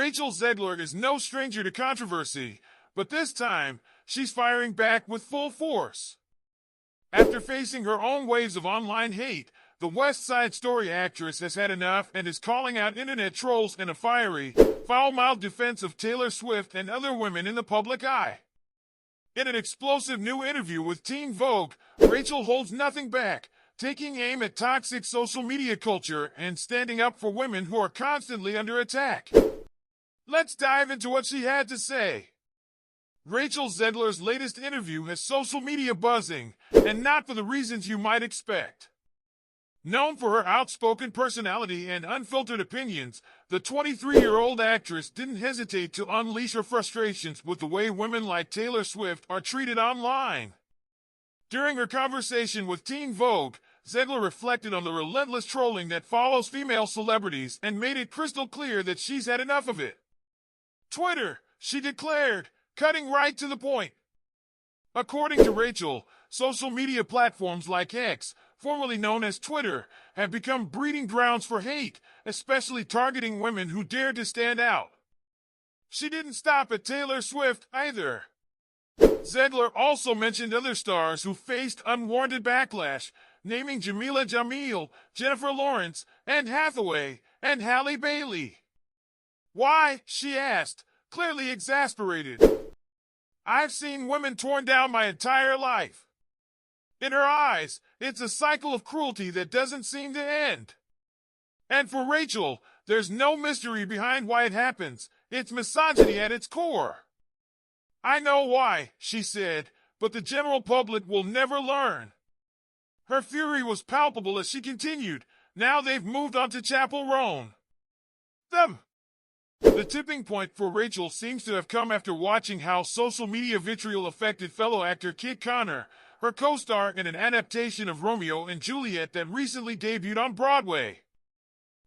Rachel Zegler is no stranger to controversy, but this time, she's firing back with full force. After facing her own waves of online hate, the West Side Story actress has had enough and is calling out internet trolls in a fiery, foul-mouthed defense of Taylor Swift and other women in the public eye. In an explosive new interview with Teen Vogue, Rachel holds nothing back, taking aim at toxic social media culture and standing up for women who are constantly under attack. Let's dive into what she had to say. Rachel Zegler's latest interview has social media buzzing, and not for the reasons you might expect. Known for her outspoken personality and unfiltered opinions, the 23-year-old actress didn't hesitate to unleash her frustrations with the way women like Taylor Swift are treated online. During her conversation with Teen Vogue, Zegler reflected on the relentless trolling that follows female celebrities and made it crystal clear that she's had enough of it. Twitter, she declared, cutting right to the point. According to Rachel, social media platforms like X, formerly known as Twitter, have become breeding grounds for hate, especially targeting women who dare to stand out. She didn't stop at Taylor Swift either. Zegler also mentioned other stars who faced unwarranted backlash, naming Jamila Jamil, Jennifer Lawrence, Anne Hathaway, and Halle Bailey. Why, she asked, clearly exasperated. I've seen women torn down my entire life. In her eyes, it's a cycle of cruelty that doesn't seem to end. And for Rachel, there's no mystery behind why it happens. It's misogyny at its core. I know why, she said, but the general public will never learn. Her fury was palpable as she continued. Now they've moved on to Chapel Roan. The tipping point for Rachel seems to have come after watching how social media vitriol affected fellow actor Kit Connor, her co-star in an adaptation of Romeo and Juliet that recently debuted on Broadway.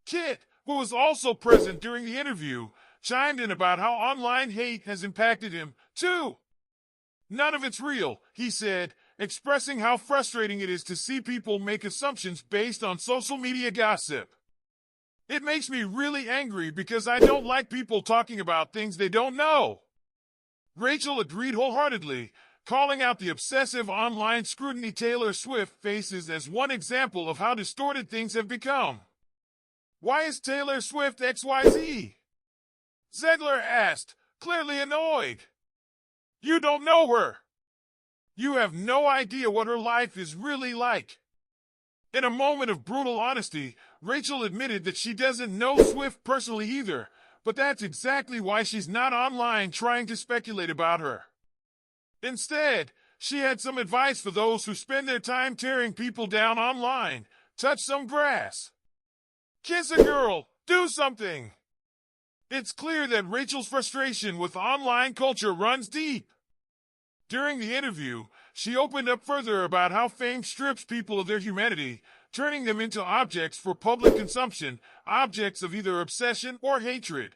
Kit, who was also present during the interview, chimed in about how online hate has impacted him, too. None of it's real, he said, expressing how frustrating it is to see people make assumptions based on social media gossip. It makes me really angry because I don't like people talking about things they don't know. Rachel agreed wholeheartedly, calling out the obsessive online scrutiny Taylor Swift faces as one example of how distorted things have become. Why is Taylor Swift XYZ? Zegler asked, clearly annoyed. You don't know her. You have no idea what her life is really like. In a moment of brutal honesty, Rachel admitted that she doesn't know Swift personally either, but that's exactly why she's not online trying to speculate about her. Instead, she had some advice for those who spend their time tearing people down online. Touch some grass. Kiss a girl. Do something. It's clear that Rachel's frustration with online culture runs deep. During the interview, she opened up further about how fame strips people of their humanity, turning them into objects for public consumption, objects of either obsession or hatred.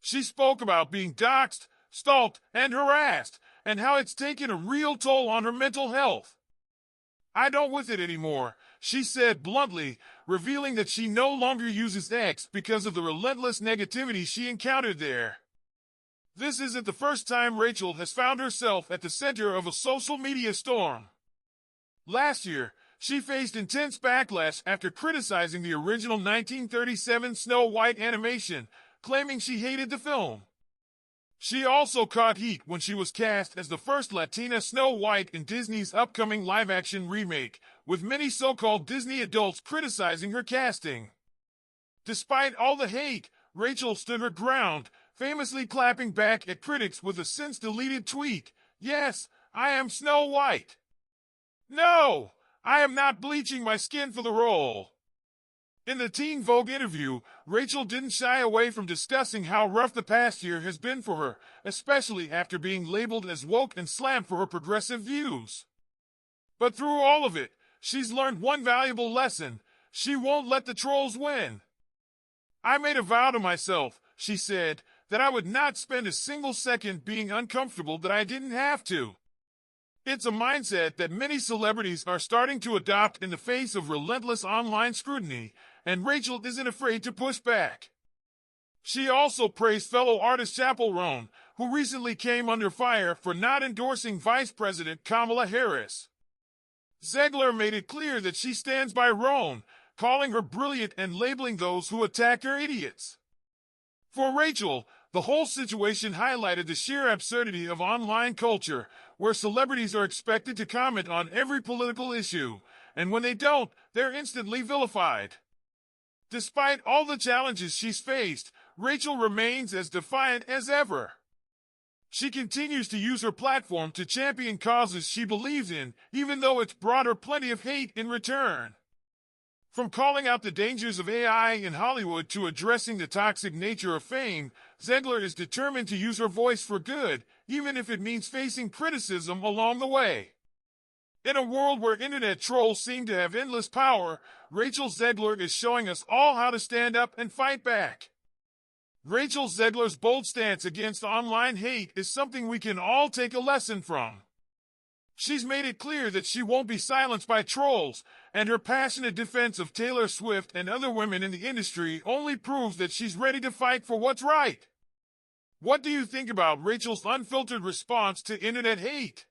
She spoke about being doxxed, stalked, and harassed, and how it's taken a real toll on her mental health. I don't with it anymore, she said bluntly, revealing that she no longer uses X because of the relentless negativity she encountered there. This isn't the first time Rachel has found herself at the center of a social media storm. Last year, she faced intense backlash after criticizing the original 1937 Snow White animation, claiming she hated the film. She also caught heat when she was cast as the first Latina Snow White in Disney's upcoming live-action remake, with many so-called Disney adults criticizing her casting. Despite all the hate, Rachel stood her ground, famously clapping back at critics with a since-deleted tweet. Yes, I am Snow White. No, I am not bleaching my skin for the role. In the Teen Vogue interview, Rachel didn't shy away from discussing how rough the past year has been for her, especially after being labeled as woke and slammed for her progressive views. But through all of it, she's learned one valuable lesson. She won't let the trolls win. I made a vow to myself, she said, that I would not spend a single second being uncomfortable that I didn't have to. It's a mindset that many celebrities are starting to adopt in the face of relentless online scrutiny, and Rachel isn't afraid to push back. She also praised fellow artist Chappell Roan, who recently came under fire for not endorsing Vice President Kamala Harris. Zegler made it clear that she stands by Roan, calling her brilliant and labeling those who attack her idiots. For Rachel, the whole situation highlighted the sheer absurdity of online culture, where celebrities are expected to comment on every political issue, and when they don't, they're instantly vilified. Despite all the challenges she's faced, Rachel remains as defiant as ever. She continues to use her platform to champion causes she believes in, even though it's brought her plenty of hate in return. From calling out the dangers of AI in Hollywood to addressing the toxic nature of fame, Zegler is determined to use her voice for good, even if it means facing criticism along the way. In a world where internet trolls seem to have endless power, Rachel Zegler is showing us all how to stand up and fight back. Rachel Zegler's bold stance against online hate is something we can all take a lesson from. She's made it clear that she won't be silenced by trolls, and her passionate defense of Taylor Swift and other women in the industry only proves that she's ready to fight for what's right. What do you think about Rachel's unfiltered response to internet hate?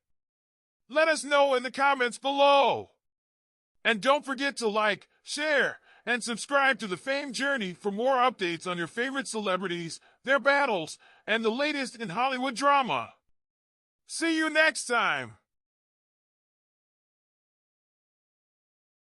Let us know in the comments below. And don't forget to like, share, and subscribe to the Fame Journey for more updates on your favorite celebrities, their battles, and the latest in Hollywood drama. See you next time!